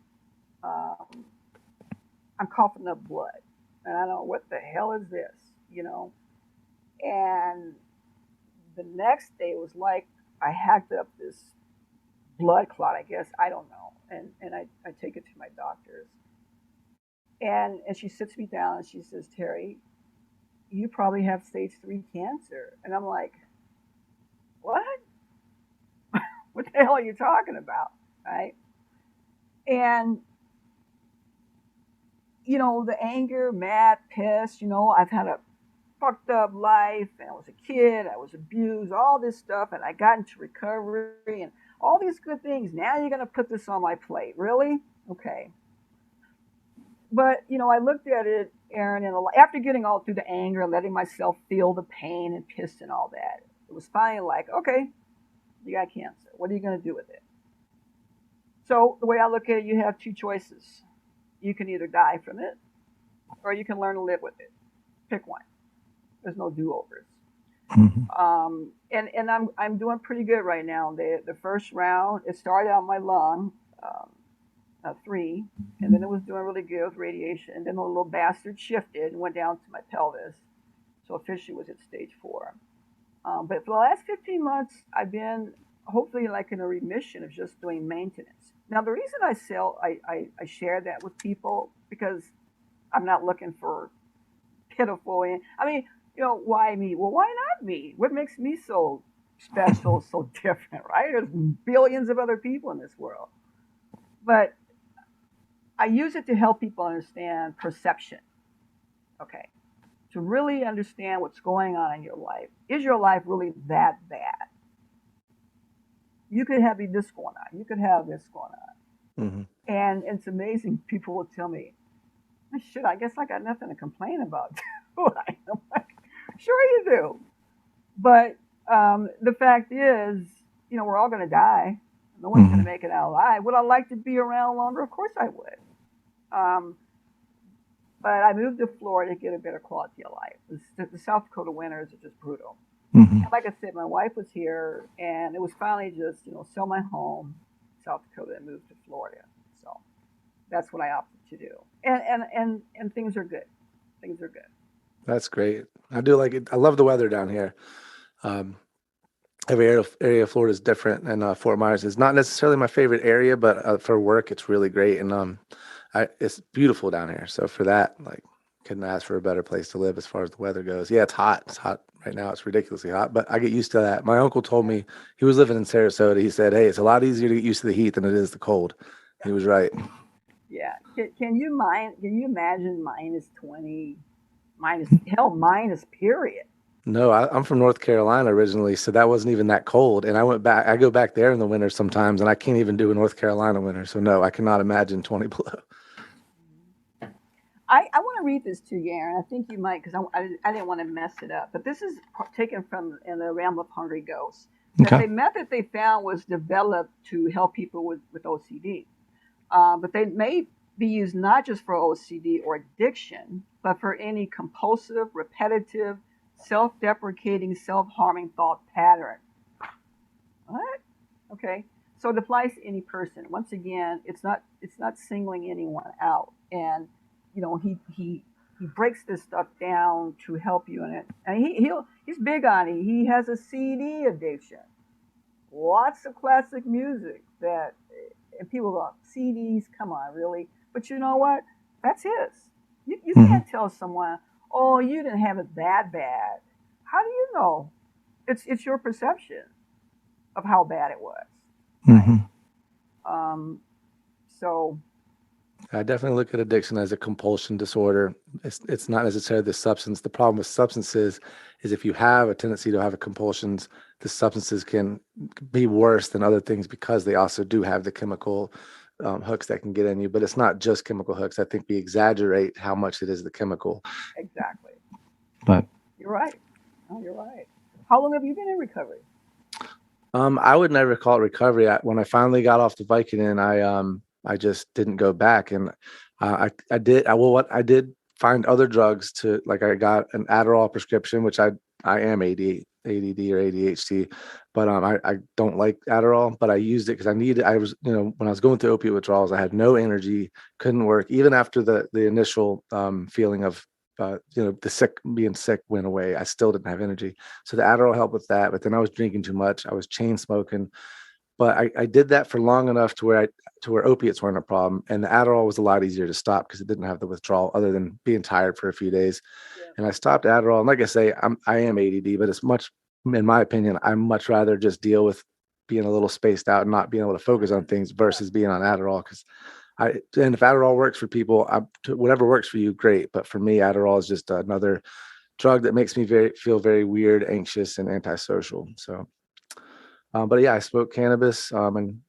I'm coughing up blood. And I don't know, what the hell is this, you know? And the next day was like I hacked up this blood clot, I guess. I don't know. And I take it to my doctors. And she sits me down and she says, Terry, you probably have stage 3 cancer. And I'm like, what? What the hell are you talking about? Right? And, you know, the anger, mad, pissed, you know, I've had a fucked up life and I was a kid, I was abused, all this stuff, and I got into recovery and all these good things. Now you're going to put this on my plate. Really? Okay. But, you know, I looked at it, Aaron, and after getting all through the anger and letting myself feel the pain and pissed and all that, it was finally like, okay, you got cancer. What are you going to do with it? So the way I look at it, you have 2 choices. You can either die from it or you can learn to live with it. Pick one. There's no do-overs. Mm-hmm. And I'm doing pretty good right now. The first round, it started out my lung, 3, and then it was doing really good with radiation. And then the little bastard shifted and went down to my pelvis. So officially was at stage 4. But for the last 15 months, I've been hopefully like in a remission of just doing maintenance. Now, the reason I share that with people, because I'm not looking for pitiful. I mean, you know, why me? Well, why not me? What makes me so special, so different, right? There's billions of other people in this world. But I use it to help people understand perception. Okay. To really understand what's going on in your life. Is your life really that bad? You could have this going on. You could have this going on. Mm-hmm. And it's amazing. People will tell me, shit, I guess I got nothing to complain about, do I? I'm like, sure you do. But the fact is, you know, we're all going to die. No one's going to make it out alive. Would I like to be around longer? Of course I would. But I moved to Florida to get a better quality of life. The South Dakota winters are just brutal. Hmm. And like I said, my wife was here, and it was finally just sell my home, South Dakota, and move to Florida. So that's what I opted to do. And things are good. Things are good. That's great. I do like it. I love the weather down here. Um, every area of Florida is different, and Fort Myers is not necessarily my favorite area, but for work, it's really great, and it's beautiful down here. So for that, like, couldn't ask for a better place to live as far as the weather goes. Yeah, it's hot. It's hot right now. It's ridiculously hot, but I get used to that. My uncle told me he was living in Sarasota. He said, "Hey, it's a lot easier to get used to the heat than it is the cold." He was right. Yeah. Can you mind? Can you imagine -20, minus period? No, I'm from North Carolina originally, so that wasn't even that cold. And I went back. I go back there in the winter sometimes, and I can't even do a North Carolina winter. So no, I cannot imagine 20 below. I want to read this to you, Aaron. I think you might, because I didn't want to mess it up. But this is taken from in the Realm of Hungry Ghosts. That Okay. the method they found was developed to help people with OCD. But they may be used not just for OCD or addiction, but for any compulsive, repetitive, self deprecating, self harming thought pattern. What? Okay. So it applies to any person. Once again, it's not singling anyone out. And he breaks this stuff down to help you in it. And he's big on it. He has a CD addiction. Lots of classic music that and people go, CDs, come on, really? But you know what? That's his. You Hmm. can't tell someone, oh, you didn't have it that bad. How do you know? It's your perception of how bad it was, right? Hmm. Um, so I definitely look at addiction as a compulsion disorder. It's not necessarily the substance. The problem with substances is if you have a tendency to have a compulsions, the substances can be worse than other things because they also do have the chemical hooks that can get in you. But it's not just chemical hooks. I think we exaggerate how much it is the chemical. exactly, But you're right. Oh, you're right. How long have you been in recovery? I would never call it recovery. When I finally got off the Vicodin, I just didn't go back, and I did. What I did find other drugs to like. I got an Adderall prescription, which I am ADD or ADHD, but I don't like Adderall, but I used it because I needed. I was when I was going through opiate withdrawals, I had no energy, couldn't work even after the initial feeling of the being sick went away. I still didn't have energy. So the Adderall helped with that, but then I was drinking too much. I was chain smoking, but I did that for long enough to where opiates weren't a problem, and the Adderall was a lot easier to stop because it didn't have the withdrawal other than being tired for a few days. Yeah. And I stopped Adderall, and like I say, I am ADD, but it's much, in my opinion, I much rather just deal with being a little spaced out and not being able to focus on things versus being on Adderall because and if Adderall works for people, whatever works for you, great. But for me, Adderall is just another drug that makes me feel very weird, anxious, and antisocial. So, but yeah, I smoke cannabis, and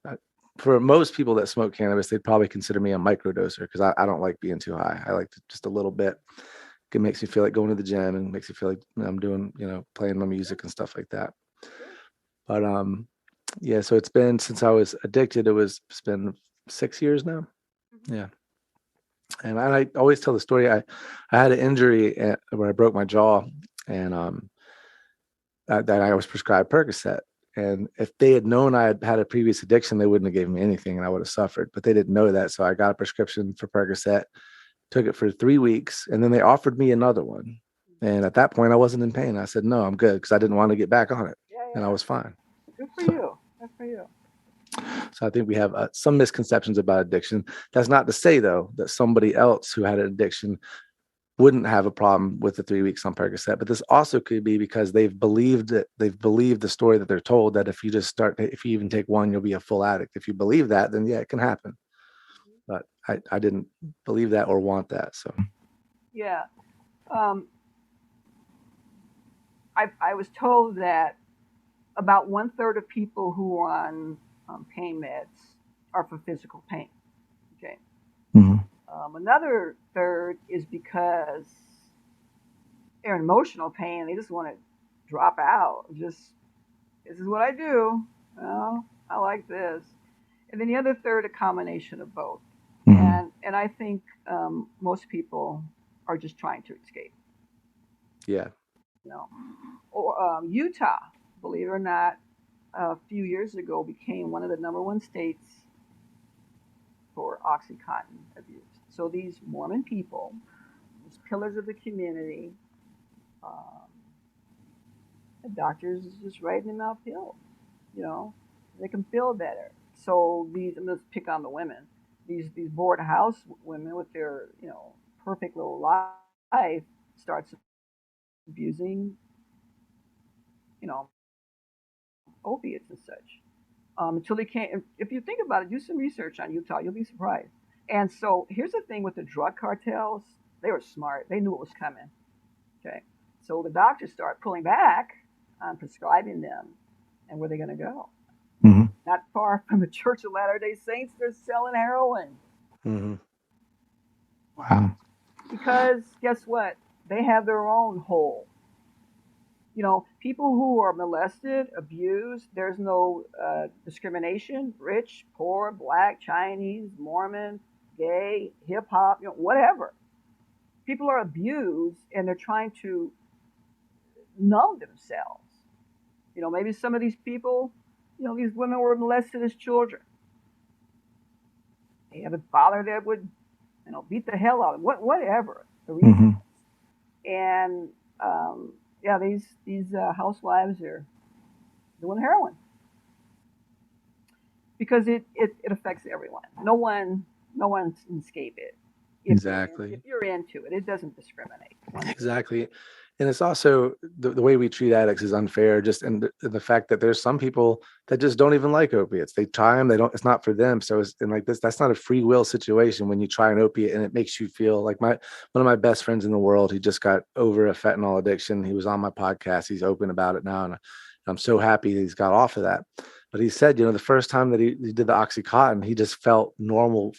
for most people that smoke cannabis, they'd probably consider me a microdoser because I don't like being too high. I like just a little bit. It makes me feel like going to the gym and makes me feel like I'm doing, playing my music and stuff like that. But yeah, so it's been since I was addicted. It's been 6 years now. Yeah. And I always tell the story. I had an injury where I broke my jaw, and that I was prescribed Percocet. And if they had known I had had a previous addiction, they wouldn't have given me anything, and I would have suffered. But they didn't know that, so I got a prescription for Percocet, took it for 3 weeks, and then they offered me another one. And at that point, I wasn't in pain. I said no, I'm good because I didn't want to get back on it, Yeah, and I yeah. was fine. Good for So, you. Good for you. so I think we have some misconceptions about addiction. That's not to say though that somebody else who had an addiction wouldn't have a problem with the 3 weeks on Percocet, but this also could be because they've believed the story that they're told that if you even take one, you'll be a full addict. If you believe that, then yeah, it can happen. But I didn't believe that or want that. So Yeah. Um, I was told that about 1/3 of people who are on pain meds are for physical pain. Okay. mhm. Another third is because they're in emotional pain. They just want to drop out. Just this is what I do. Well, I like this. And then the other third, a combination of both. Mhm. And I think most people are just trying to escape. Yeah. You know, or Utah, believe it or not, a few years ago became one of the number one states for OxyContin abuse. So these Mormon people, these pillars of the community, um, the doctors is just writing them out pills. You know, they can feel better. So let's pick on the women. These board house women with their perfect little life starts abusing opiates and such. Until they can't. If you think about it, do some research on Utah. You'll be surprised. And so here's the thing with the drug cartels. They were smart. They knew it was coming. Okay. So the doctors start pulling back on prescribing them. And where are they going to go? Mm-hmm. Not far from the Church of Latter-day Saints, they're selling heroin. Mm-hmm. Wow. Because guess what? They have their own hole. People who are molested, abused, there's no discrimination, rich, poor, black, Chinese, Mormon, gay, hip hop, whatever. People are abused and they're trying to numb themselves. Maybe some of these people, these women were molested as children. They have a father that would, beat the hell out of them, whatever the reason. Mm-hmm. And, these housewives are doing heroin because it affects everyone. No one can escape it. Exactly. If you're into it, it doesn't discriminate. Exactly. And it's also the way we treat addicts is unfair. Just and the fact that there's some people that just don't even like opiates. They try them. They don't. It's not for them. So it's and like this. That's not a free will situation when you try an opiate and it makes you feel like one of my best friends in the world. He just got over a fentanyl addiction. He was on my podcast. He's open about it now, and I'm so happy he's got off of that. But he said, the first time that he did the OxyContin, he just felt normal.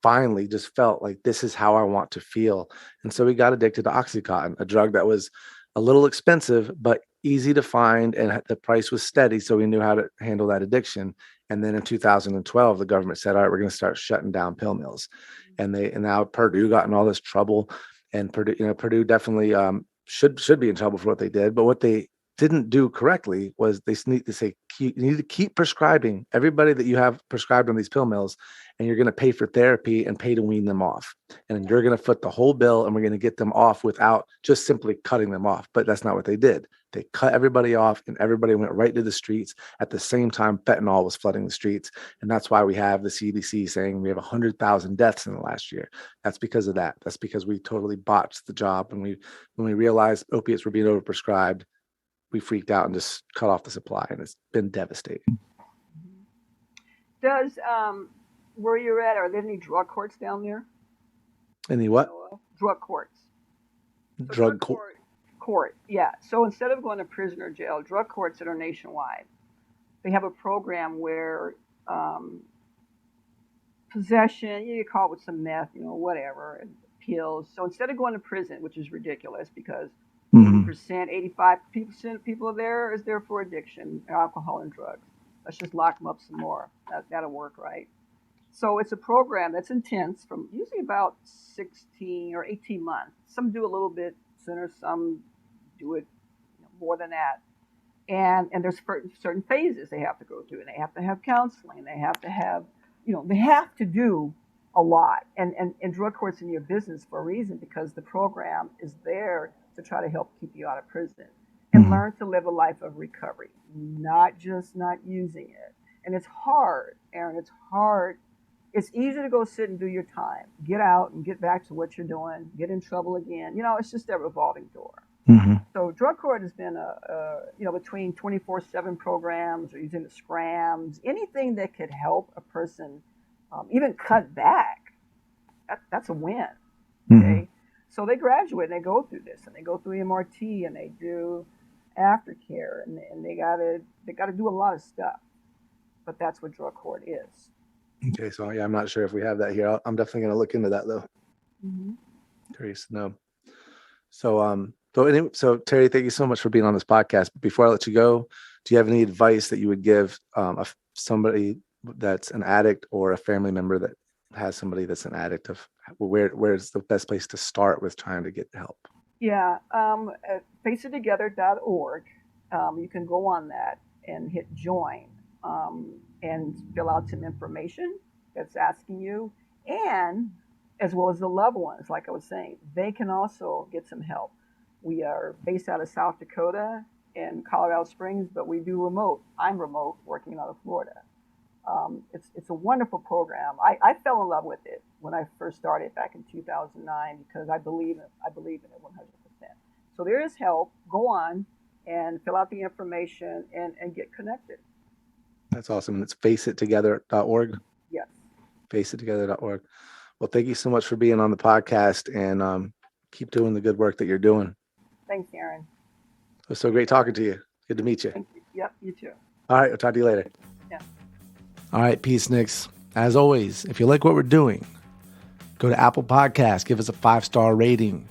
Finally, just felt like this is how I want to feel. And so he got addicted to OxyContin, a drug that was a little expensive, but easy to find. And the price was steady. So we knew how to handle that addiction. And then in 2012, the government said, all right, we're going to start shutting down pill mills. And now Purdue got in all this trouble. And Purdue definitely should be in trouble for what they did. But what they didn't do correctly was they need to say, you need to keep prescribing everybody that you have prescribed on these pill mills, and you're going to pay for therapy and pay to wean them off. And you're going to foot the whole bill, and we're going to get them off without just simply cutting them off. But that's not what they did. They cut everybody off, and everybody went right to the streets. At the same time, fentanyl was flooding the streets. And that's why we have the CDC saying we have 100,000 deaths in the last year. That's because of that. That's because we totally botched the job. And when we realized opiates were being overprescribed, we freaked out and just cut off the supply, and it's been devastating. Does where you're at, are there any drug courts down there? Any what? Drug courts. So drug court, yeah. So instead of going to prison or jail, drug courts that are nationwide, they have a program where possession, you call it with some meth, whatever, and pills. So instead of going to prison, which is ridiculous because 85% of people there is there for addiction, alcohol and drugs. Let's just lock them up some more. That'll work, right? So it's a program that's intense from usually about 16 or 18 months. Some do a little bit sooner, some do it more than that. And there's certain phases they have to go through, and they have to have counseling. They have to have, they have to do a lot. And drug court's in your business for a reason, because the program is there to try to help keep you out of prison and learn to live a life of recovery, not just not using it. And it's hard, Aaron. It's hard. It's easy to go sit and do your time, get out and get back to what you're doing, get in trouble again. It's just a revolving door. Mm-hmm. So drug court has been between 24/7 programs or using the scrams, anything that could help a person even cut back. That's a win. Okay. Mm-hmm. So they graduate and they go through this, and they go through MRT, and they do aftercare, and they gotta do a lot of stuff. But that's what drug court is. Okay, so yeah, I'm not sure if we have that here. I'm definitely gonna look into that though. Mm-hmm. Curious to know. So so Terri, thank you so much for being on this podcast. But before I let you go, do you have any advice that you would give somebody that's an addict or a family member that has somebody that's an addict, of where's the best place to start with trying to get help? Yeah, at faceittogether.org, you can go on that and hit join, and fill out some information that's asking you, and as well as the loved ones, like I was saying, they can also get some help. We are based out of South Dakota and Colorado Springs, but we do remote. I'm remote, working out of Florida. It's a wonderful program. I fell in love with it when I first started back in 2009 because I believe in it 100%. So there is help. Go on and fill out the information and get connected. That's awesome. It's faceittogether.org. Yes. Faceittogether.org. Well, thank you so much for being on the podcast, and keep doing the good work that you're doing. Thanks, Aaron. It was so great talking to you. Good to meet you. Thank you. Yep, you too. All right, I'll talk to you later. Yeah. All right, Peaceniks. As always, if you like what we're doing, go to Apple Podcasts, give us a 5-star rating.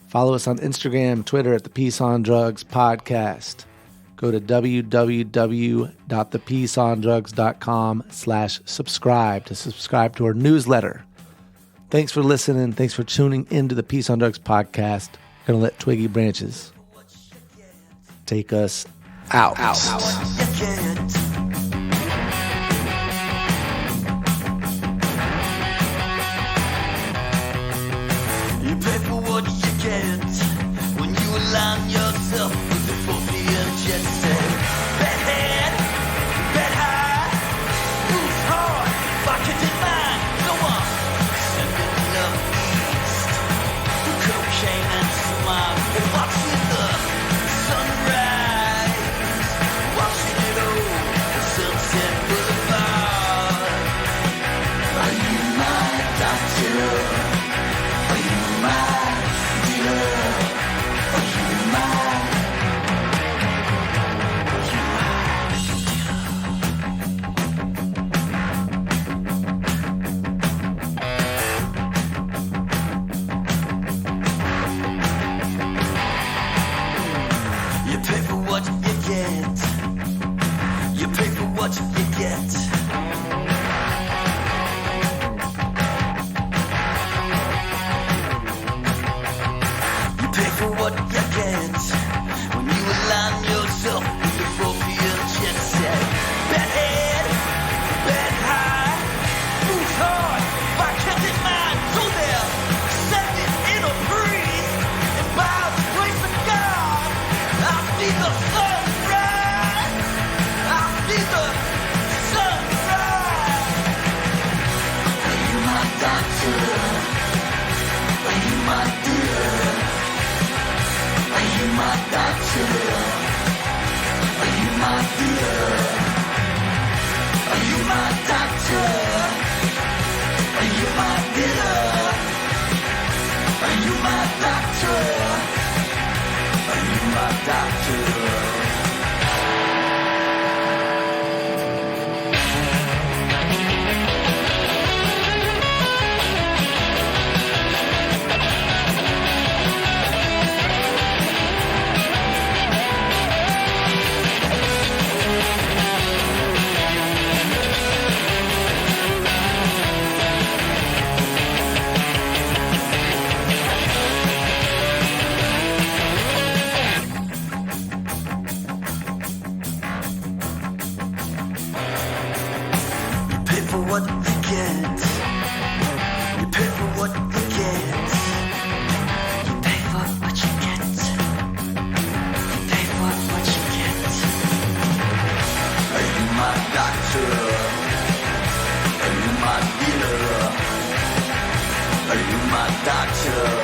Follow us on Instagram, Twitter at the Peace on Drugs Podcast. Go to www.thepeaceondrugs.com/subscribe to subscribe to our newsletter. Thanks for listening. Thanks for tuning into the Peace on Drugs Podcast. Going to let Twiggy Branches take us out. You pay for what you get when you align yourself with the appropriate jet set. Bad head, bad high, moves hard, pocket in mind. No one sending love east to cocaine and smile. And watching the sunrise, watching it all, the Sunset Boulevard. Are you my doctor? Are you my dealer? Are you my You pay for what you get. You pay for what you get. You pay for what you get when you align yourself with the appropriate jet set. Bad head, bad high, moves hard, by kept in mind. So they're sending in a breeze, and by the grace of God, I see the sunrise. I see the sunrise. Are you my doctor? Are you my dealer? Are you my doctor? Are you my dealer? Are you my doctor? Are you my dealer? Are you my doctor? Are you my doctor? You pay for what you get. You pay for what you get. You pay for what you get. You pay for what you get. Are you my doctor? Are you my dealer? Are you my doctor?